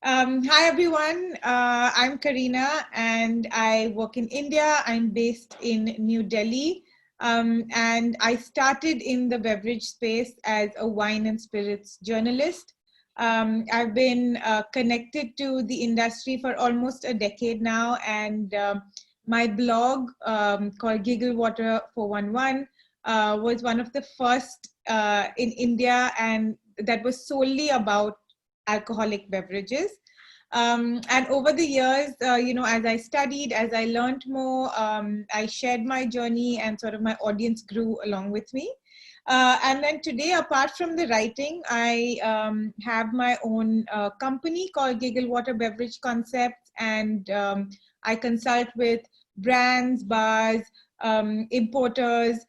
Hi everyone, I'm Karina and I work in India. I'm based in New Delhi and I started in the beverage space as a wine and spirits journalist. I've been connected to the industry for almost a decade now, and my blog called Giggle Water 411 was one of the first in India, and that was solely about alcoholic beverages. And over the years, as I studied, as I learned more, I shared my journey and sort of my audience grew along with me. And then today, apart from the writing, I have my own company called Giggle Water Beverage Concepts, and I consult with brands, bars, importers,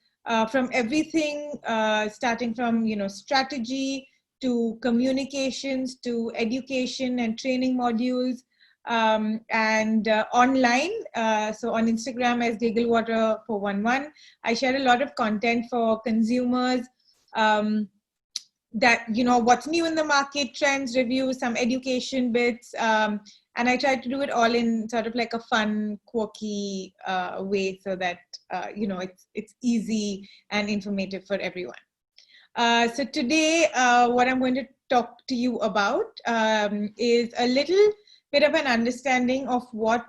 from everything, starting from strategy to communications to education and training modules, and online. So on Instagram as Giggle 411, I share a lot of content for consumers, that, what's new in the market, trends, reviews, some education bits. And I try to do it all in sort of like a fun, quirky way so that, it's easy and informative for everyone. So today, what I'm going to talk to you about is a little bit of an understanding of what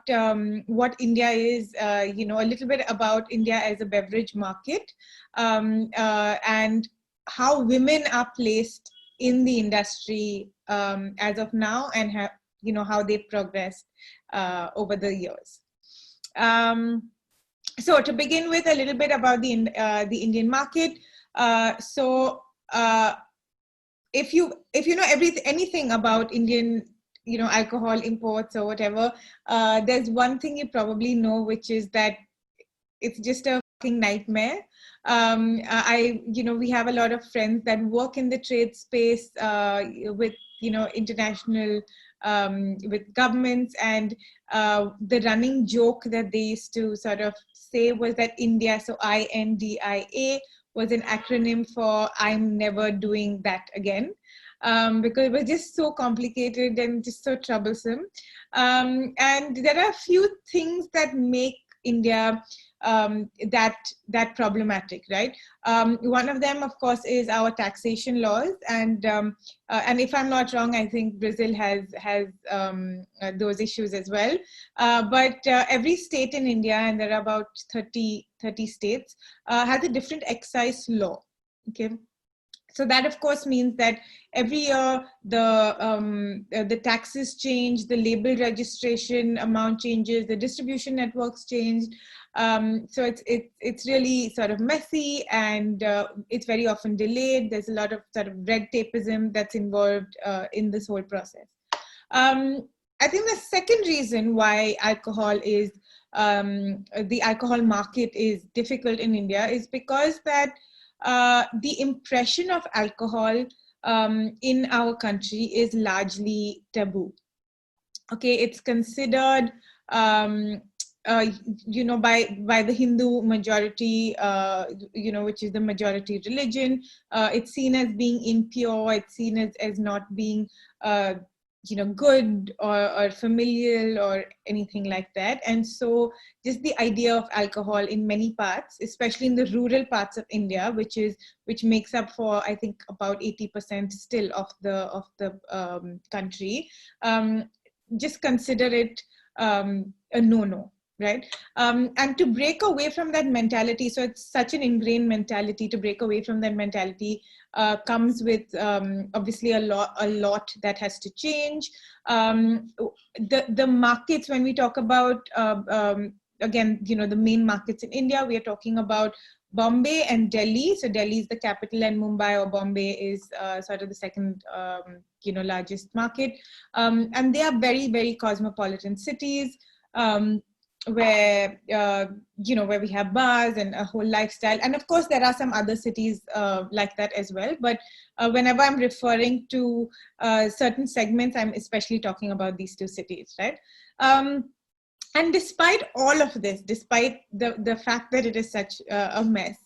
India is, a little bit about India as a beverage market, and how women are placed in the industry as of now, and how they've progressed over the years. So to begin with, a little bit about the Indian market. If you know anything about Indian, alcohol imports or whatever, there's one thing you probably know, which is that it's just a fucking nightmare. We have a lot of friends that work in the trade space with, international, with governments, and the running joke that they used to sort of say was that India, so INDIA, was an acronym for I'm never doing that again, because it was just so complicated and just so troublesome. And there are a few things that make India that problematic, right? One of them, of course, is our taxation laws, and if I'm not wrong, I think Brazil has those issues as well. But every state in India, and there are about 30 states, has a different excise law. Okay. So that, of course, means that every year the taxes change, the label registration amount changes, the distribution networks change. So it's really sort of messy, and it's very often delayed. There's a lot of sort of red tapeism that's involved in this whole process. I think the second reason why the alcohol market is difficult in India is because that the impression of alcohol in our country is largely taboo. Okay, it's considered, by the Hindu majority, which is the majority religion. It's seen as being impure. It's seen as not being good or familial or anything like that. And so just the idea of alcohol in many parts, especially in the rural parts of India, which makes up for, I think, about 80% still of the country, just consider it a no-no. Right. And to break away from that mentality, so it's such an ingrained mentality, to break away from that mentality comes with obviously a lot that has to change. The markets, when we talk about, again, the main markets in India, we are talking about Bombay and Delhi. So Delhi is the capital, and Mumbai or Bombay is sort of the second, largest market. And they are very, very cosmopolitan cities. Where where we have bars and a whole lifestyle, and of course there are some other cities like that as well, but whenever I'm referring to certain segments, I'm especially talking about these two cities, right? And despite all of this, despite the fact that it is such a mess,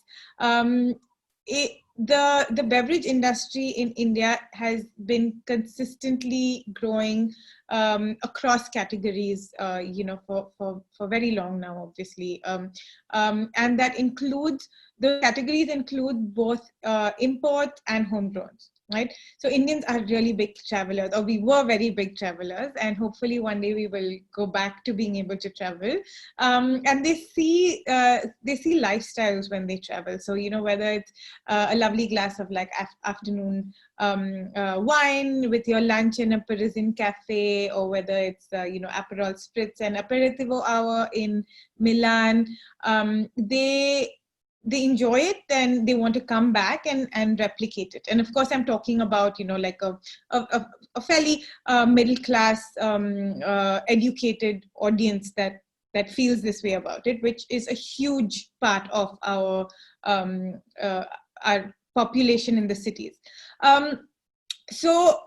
the beverage industry in India has been consistently growing across categories, for very long now, obviously, and that includes, the categories include both import and homegrown. Right. So Indians are really big travelers, or we were very big travelers, and hopefully one day we will go back to being able to travel. And they see lifestyles when they travel. So, whether it's a lovely glass of like afternoon wine with your lunch in a Parisian cafe, or whether it's Aperol Spritz and aperitivo hour in Milan, they enjoy it, and they want to come back and replicate it. And of course, I'm talking about, like a fairly middle class, educated audience that feels this way about it, which is a huge part of our population in the cities. So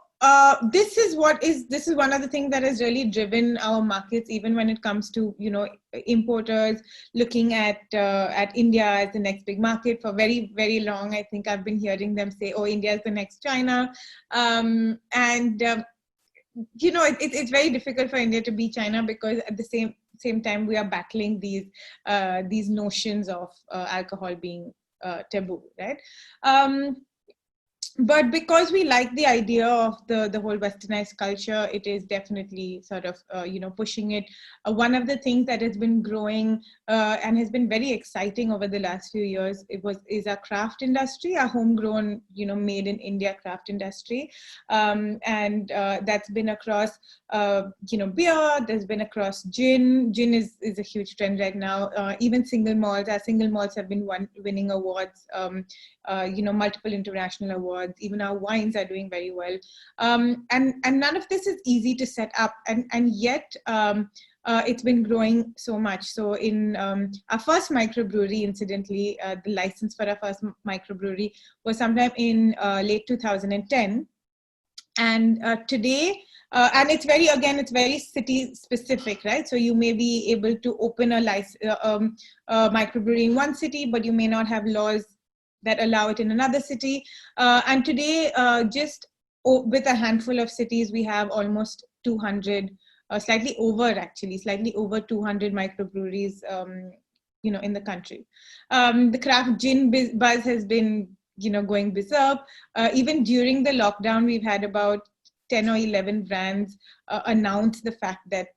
this is one of the things that has really driven our markets, even when it comes to importers looking at India as the next big market. For very, very long, I think I've been hearing them say, "Oh, India is the next China," it's very difficult for India to beat China, because at the same time we are battling these notions of alcohol being taboo, right? But because we like the idea of the whole westernized culture, it is definitely sort of, pushing it. One of the things that has been growing and has been very exciting over the last few years is our craft industry, our homegrown, made in India craft industry. And that's been across, beer, there's been across gin. Gin is a huge trend right now. Even single malts, our single malts have been winning awards, multiple international awards. Even our wines are doing very well. And none of this is easy to set up. And yet it's been growing so much. So in our first microbrewery, incidentally, the license for our first microbrewery was sometime in late 2010. And today, and it's very city specific, right? So you may be able to open a microbrewery in one city, but you may not have laws that allow it in another city. And today, just with a handful of cities, we have almost 200, slightly over 200 microbreweries, in the country. The craft gin buzz has been, going berserk. Even during the lockdown, we've had about 10 or 11 brands announce the fact that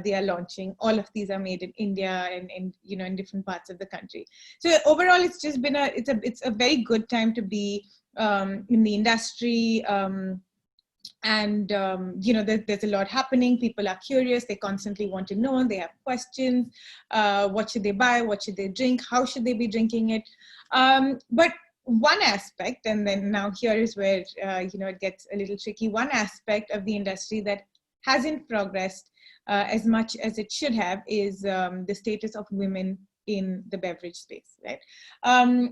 they are launching. All of these are made in India and in different parts of the country. So overall, it's just been it's a very good time to be in the industry. And there's a lot happening. People are curious. They constantly want to know. They have questions. What should they buy? What should they drink? How should they be drinking it? But one aspect, and then now here is where it gets a little tricky. One aspect of the industry that hasn't progressed as much as it should have is the status of women in the beverage space, right? Over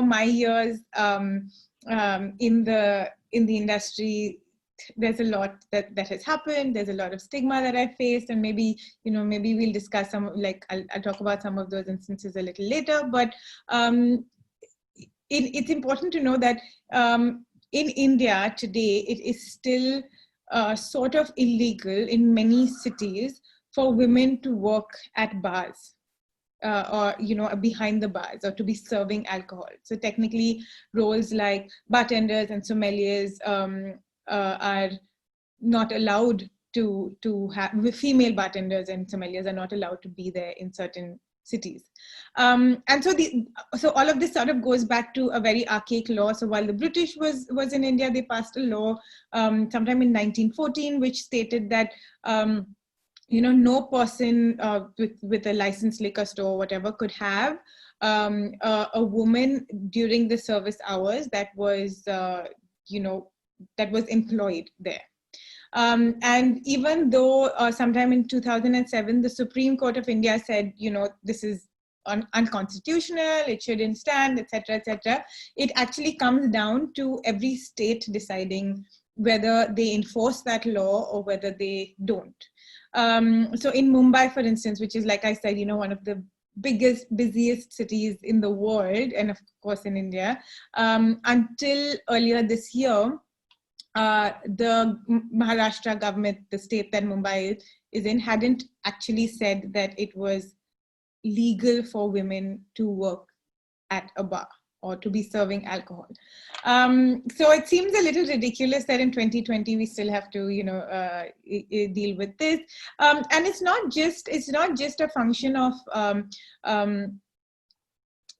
my years in the industry, there's a lot that has happened. There's a lot of stigma that I faced, and maybe we'll discuss some, like I'll talk about some of those instances a little later. But it's important to know that in India today, it is still sort of illegal in many cities for women to work at bars. Or behind the bars, or to be serving alcohol. So technically, roles like bartenders and sommeliers are not allowed to have. Female bartenders and sommeliers are not allowed to be there in certain cities. And so all of this sort of goes back to a very archaic law. So while the British was in India, they passed a law sometime in 1914, which stated that no person with a licensed liquor store or whatever could have a woman during the service hours that was employed there. And even though sometime in 2007, the Supreme Court of India said, this is unconstitutional, it shouldn't stand, etc., etc. It actually comes down to every state deciding whether they enforce that law or whether they don't. So in Mumbai, for instance, which is, like I said, one of the busiest cities in the world, and of course in India. Until earlier this year, the Maharashtra government, the state that Mumbai is in, hadn't actually said that it was legal for women to work at a bar or to be serving alcohol. So it seems a little ridiculous that in 2020 we still have to, deal with this. And it's not just a function of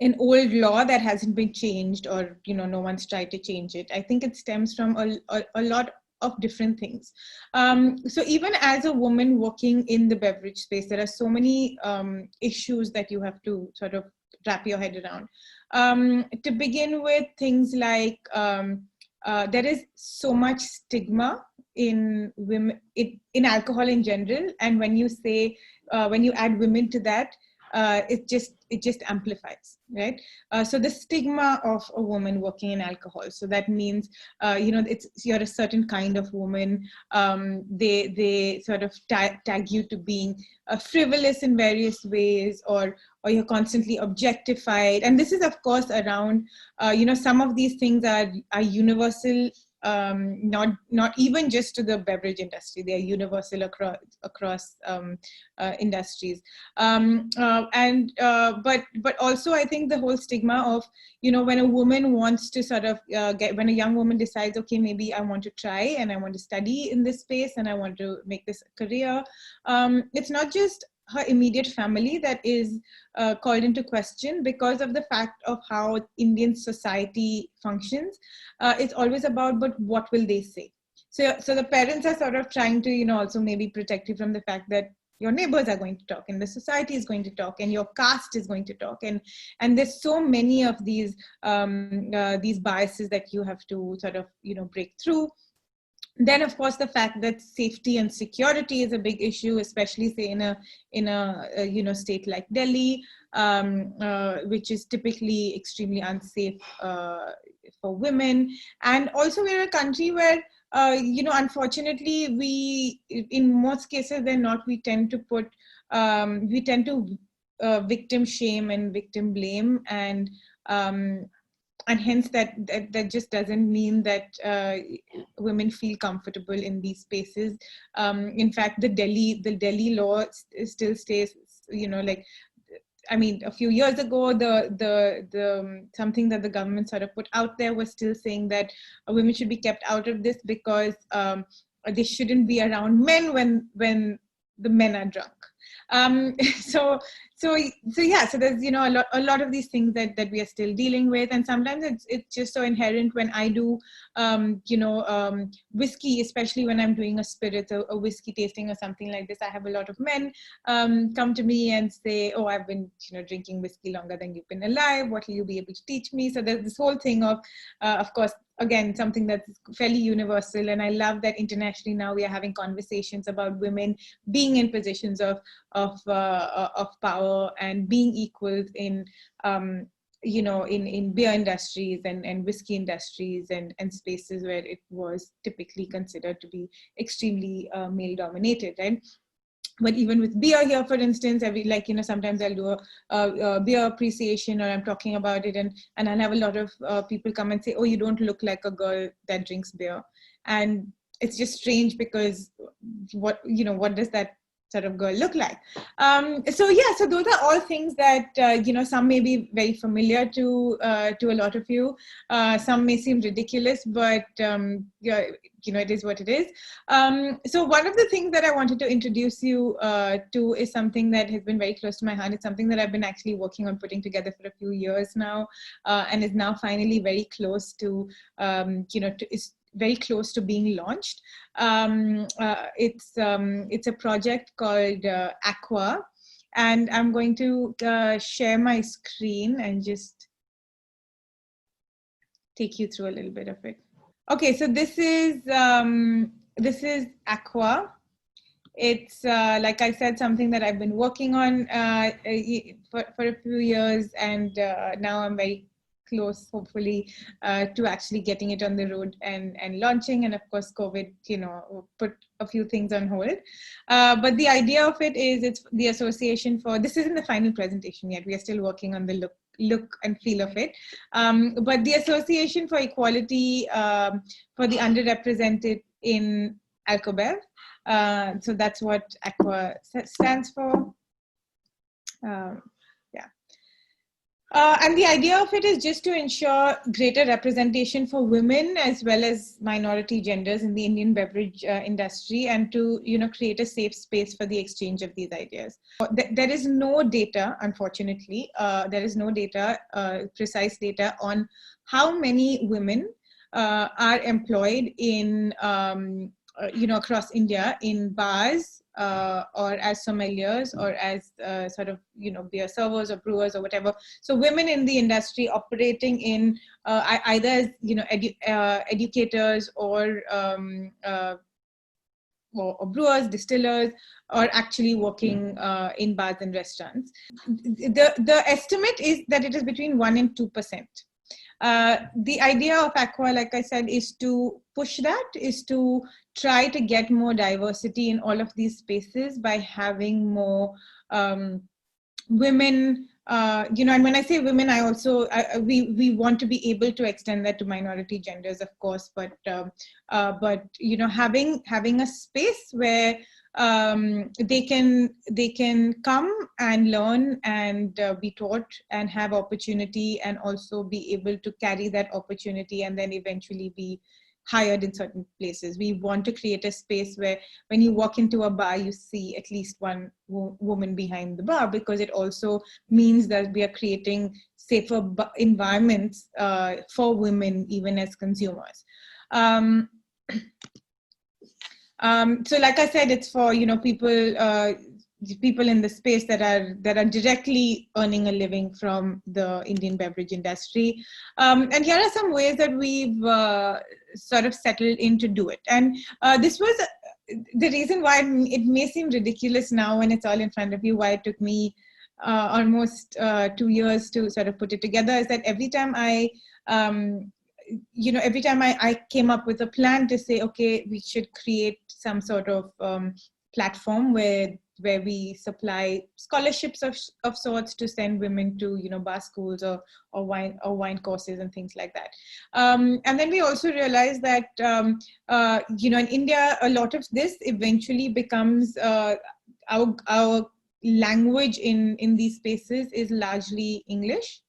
an old law that hasn't been changed, or no one's tried to change it. I think it stems from a lot of different things. So even as a woman working in the beverage space, there are so many issues that you have to sort of wrap your head around. To begin with, things like there is so much stigma in women, in alcohol in general, and when you say when you add women to that, it just amplifies, right? So the stigma of a woman working in alcohol. So that means, you're a certain kind of woman. They sort of tag you to being frivolous in various ways, or you're constantly objectified. And this is, of course, around, some of these things are universal. Not even just to the beverage industry, they are universal across industries. But also I think the whole stigma of, when a woman wants to sort of when a young woman decides, okay, maybe I want to try and I want to study in this space and I want to make this a career, it's not just her immediate family that is called into question because of the fact of how Indian society functions. It's always about, but what will they say? So the parents are sort of trying to, also maybe protect you from the fact that your neighbors are going to talk, and the society is going to talk, and your caste is going to talk, and there's so many of these biases that you have to sort of break through. Then, of course, the fact that safety and security is a big issue, especially say in a state like Delhi, which is typically extremely unsafe for women. And also, we're a country where, unfortunately, we, in most cases, we tend to victim shame and victim blame, and hence that just doesn't mean that women feel comfortable in these spaces. In fact, the Delhi law still stays, a few years ago, the something that the government sort of put out there was still saying that women should be kept out of this because they shouldn't be around men when the men are drunk. So there's a lot of these things that we are still dealing with, and sometimes it's just so inherent. When I do whiskey, especially when I'm doing a spirit, a whiskey tasting or something like this, I have a lot of men come to me and say, oh, I've been drinking whiskey longer than you've been alive, what will you be able to teach me? So there's this whole thing of course, again, something that's fairly universal. And I love that internationally now we are having conversations about women being in positions of power and being equals in beer industries and whiskey industries and spaces where it was typically considered to be extremely male dominated, right? But even with beer here, for instance, sometimes I'll do a beer appreciation, or I'm talking about it, and I'll have a lot of people come and say, oh, you don't look like a girl that drinks beer. And it's just strange because what does that sort of girl look like? So those are all things that, some may be very familiar to a lot of you. Some may seem ridiculous, but it is what it is. So one of the things that I wanted to introduce you to is something that has been very close to my heart. It's something that I've been actually working on putting together for a few years now, and is now finally very close to, is very close to being launched. It's a project called Aqua, and I'm going to share my screen and just take you through a little bit of it. Okay, so this is Aqua. It's like I said, something that I've been working on for a few years, and now I'm very close, hopefully, to actually getting it on the road and launching. And of course, COVID, put a few things on hold. But the idea of it is, it's the association for, this isn't the final presentation yet. We are still working on the look and feel of it. But the Association for Equality for the Underrepresented in Alcobev. So that's what Aqua stands for. And the idea of it is just to ensure greater representation for women as well as minority genders in the Indian beverage industry, and to create a safe space for the exchange of these ideas. There is no data, unfortunately. There is no data, precise data on how many women are employed in across India in bars, or as sommeliers, or as beer servers or brewers or whatever. So women in the industry operating in either as educators or brewers, distillers, or actually working in bars and restaurants. The estimate is that it is between 1% and 2%. The idea of Aqua, like I said, is to push that, is to try to get more diversity in all of these spaces by having more women, and when I say women, I also, we want to be able to extend that to minority genders, of course, but having a space where they can come and learn and be taught and have opportunity, and also be able to carry that opportunity and then eventually be hired in certain places. We want to create a space where when you walk into a bar, you see at least one woman behind the bar, because it also means that we are creating safer environments for women, even as consumers. So like I said, it's for people in the space that are directly earning a living from the Indian beverage industry. And here are some ways that we've sort of settled in to do it. And this was the reason why it may seem ridiculous now when it's all in front of you, why it took me almost 2 years to sort of put it together, is that every time I came up with a plan to say, okay, we should create some sort of platform where we supply scholarships of sorts to send women to bar schools or wine courses and things like that. And then we also realized that in India, a lot of this eventually becomes our language in these spaces is largely English.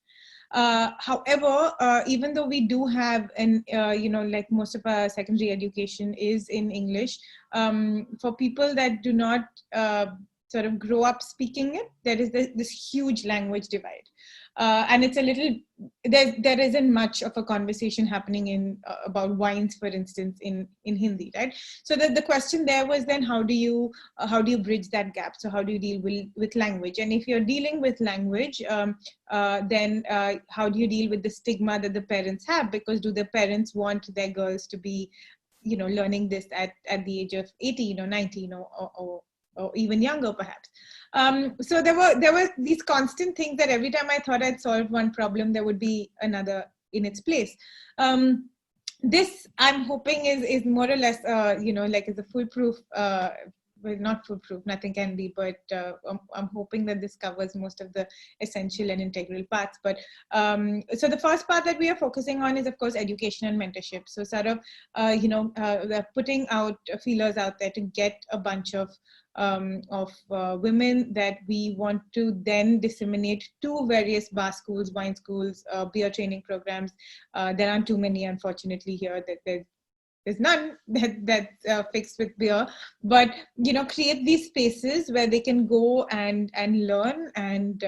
However, even though we do have like most of our secondary education is in English, for people that do not sort of grow up speaking it, there is this huge language divide. And it's a little, there isn't much of a conversation happening in about wines, for instance, in Hindi, right? So the question there was then, how do you bridge that gap? So how do you deal with language? And if you're dealing with language, then how do you deal with the stigma that the parents have? Because do the parents want their girls to be, learning this at the age of 18 or 19 or even younger, perhaps? So there were these constant things that every time I thought I'd solved one problem, there would be another in its place. This, I'm hoping, is more or less, like is a foolproof, well, not foolproof, nothing can be, but I'm hoping that this covers most of the essential and integral parts. But so the first part that we are focusing on is, of course, education and mentorship. So sort of, we're putting out feelers out there to get a bunch of women that we want to then disseminate to various bar schools, wine schools, beer training programs. There aren't too many, unfortunately, here. There's none that's fixed with beer, but create these spaces where they can go and learn and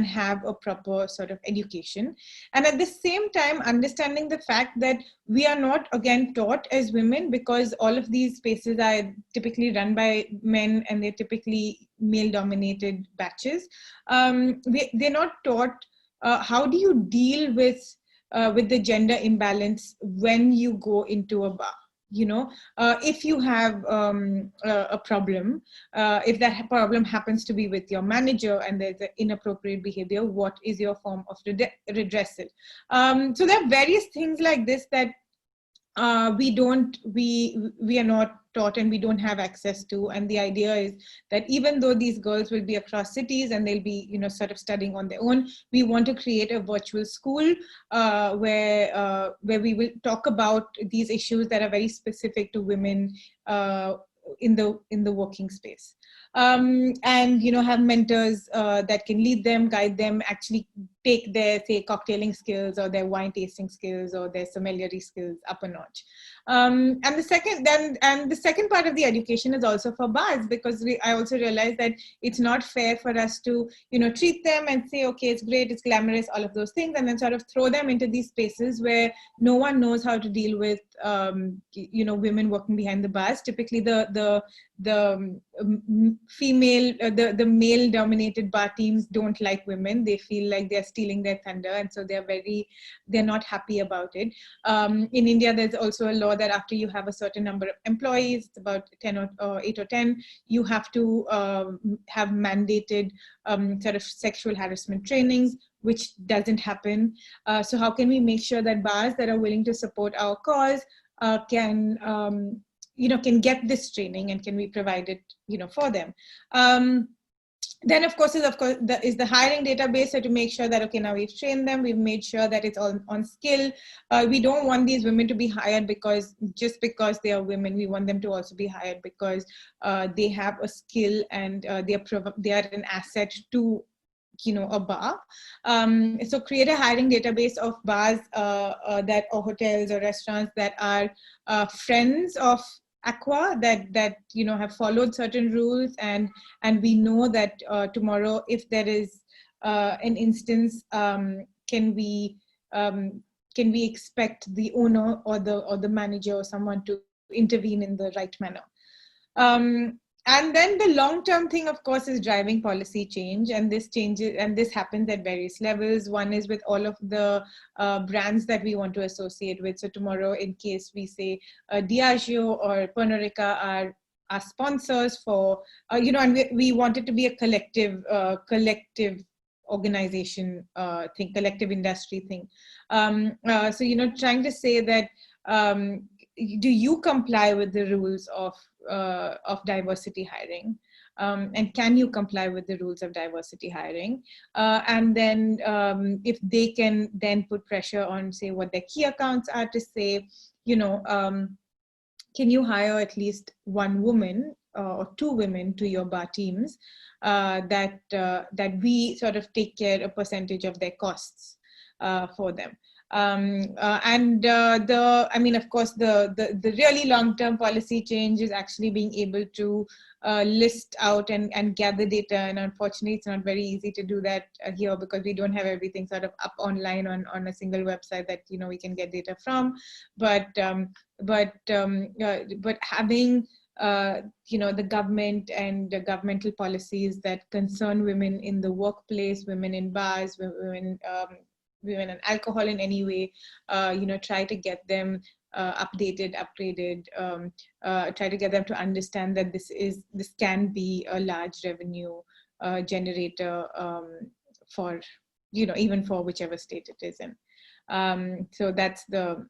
have a proper sort of education, and at the same time understanding the fact that we are not again taught as women, because all of these spaces are typically run by men and they're typically male-dominated batches. They're not taught how do you deal with the gender imbalance when you go into a bar. if you have a problem, if that problem happens to be with your manager and there's an inappropriate behavior, what is your form of redressal? So there are various things like this that we are not taught and we don't have access to. And the idea is that even though these girls will be across cities and they'll be sort of studying on their own, we want to create a virtual school where we will talk about these issues that are very specific to women in the working space, and have mentors that can lead them, guide them, actually take their, say, cocktailing skills or their wine tasting skills or their sommeliery skills up a notch. And the second part of the education is also for bars, because I also realized that it's not fair for us to treat them and say, okay, it's great, it's glamorous, all of those things, and then sort of throw them into these spaces where no one knows how to deal with women working behind the bars. Typically the female, the male dominated bar teams don't like women. They feel like they're stealing their thunder, and so they're not happy about it. In India, there's also a law that after you have a certain number of employees, it's about 10 or 8 or 10, you have to have mandated sort of sexual harassment trainings, which doesn't happen. So how can we make sure that bars that are willing to support our cause can get this training, and can we provide it for them? Then of course is the hiring database, so to make sure that, okay, now we've trained them, we've made sure that it's all on skill. We don't want these women to be hired just because they are women. We want them to also be hired because they have a skill and they are an asset to a bar. So create a hiring database of bars or hotels or restaurants that are friends of Aqua, that have followed certain rules, and we know that tomorrow, if there is an instance, can we expect the owner or the manager or someone to intervene in the right manner? And then the long-term thing, of course, is driving policy change, and this happens at various levels. One is with all of the brands that we want to associate with. So tomorrow, in case we say Diageo or Pernod Ricard are sponsors for, and we want it to be a collective organization thing, collective industry thing. So trying to say that, do you comply with the rules of diversity hiring, and can you comply with the rules of diversity hiring? And then if they can then put pressure on, say, what their key accounts are, to say, can you hire at least one woman or two women to your bar teams, that we sort of take care a percentage of their costs for them. Of course, the really long-term policy change is actually being able to list out and gather data. And unfortunately, it's not very easy to do that here, because we don't have everything sort of up online on a single website that we can get data from. But having the government and the governmental policies that concern women in the workplace, women in bars, women and alcohol in any way, try to get them updated, upgraded, try to get them to understand that this can be a large revenue generator for, even for whichever state it is in. So that's the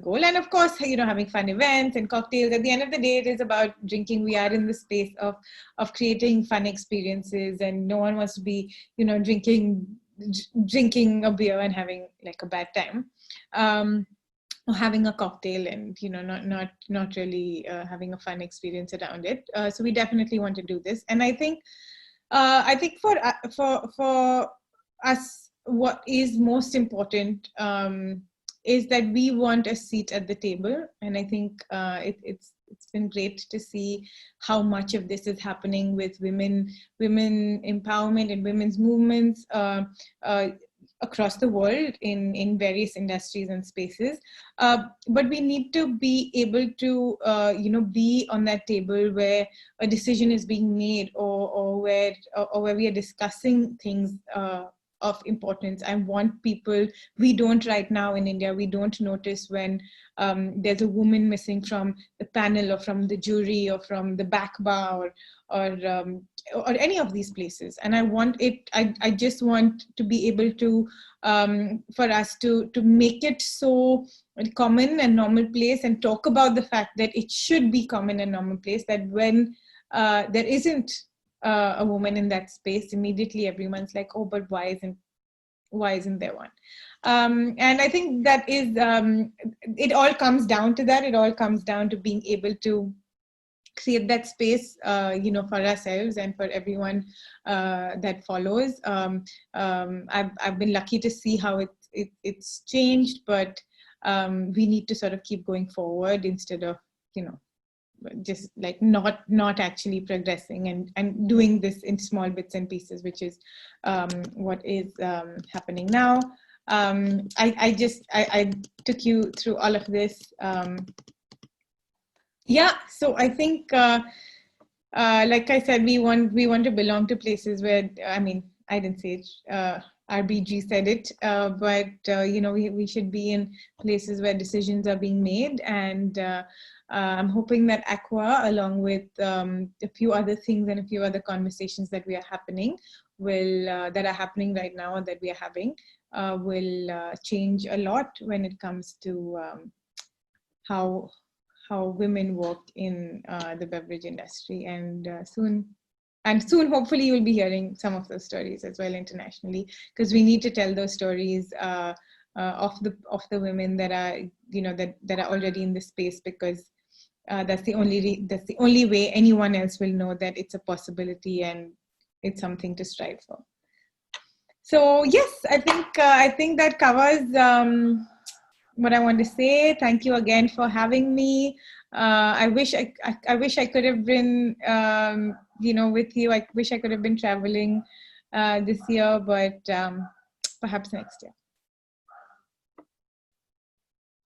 goal. And of course, having fun events and cocktails. At the end of the day, it is about drinking. We are in the space of creating fun experiences, and no one wants to be, drinking a beer and having like a bad time, or having a cocktail and not really having a fun experience around it. So we definitely want to do this, and I think for us, what is most important is that we want a seat at the table. And I think it's been great to see how much of this is happening with women empowerment and women's movements across the world in various industries and spaces. But we need to be able to be on that table where a decision is being made, or where we are discussing things of importance. I want people, we don't right now in India, we don't notice when there's a woman missing from the panel or from the jury or from the back bar or any of these places. And I want it, I just want to be able to, for us to make it so common and normal place, and talk about the fact that it should be common and normal place, that when there isn't a woman in that space, immediately everyone's like, oh, but why isn't there one? And I think that is, it all comes down to that. It all comes down to being able to create that space, for ourselves and for everyone that follows. I've been lucky to see how it's changed, but we need to sort of keep going forward instead of, just like not actually progressing and doing this in small bits and pieces, which is what is happening now. I took you through all of this. So I think, like I said, we want to belong to places where, I didn't say it, RBG said it, but we should be in places where decisions are being made. And I'm hoping that Aqua, along with a few other things and a few other conversations that are happening right now, or that we are having, will change a lot when it comes to how women work in the beverage industry. And soon hopefully you'll be hearing some of those stories as well internationally, because we need to tell those stories of the women that are that are already in the space, because that's the only way anyone else will know that it's a possibility and it's something to strive for. So yes, I think that covers what I want to say. Thank you again for having me. I wish I could have been with you. I wish I could have been traveling this year, but perhaps next year.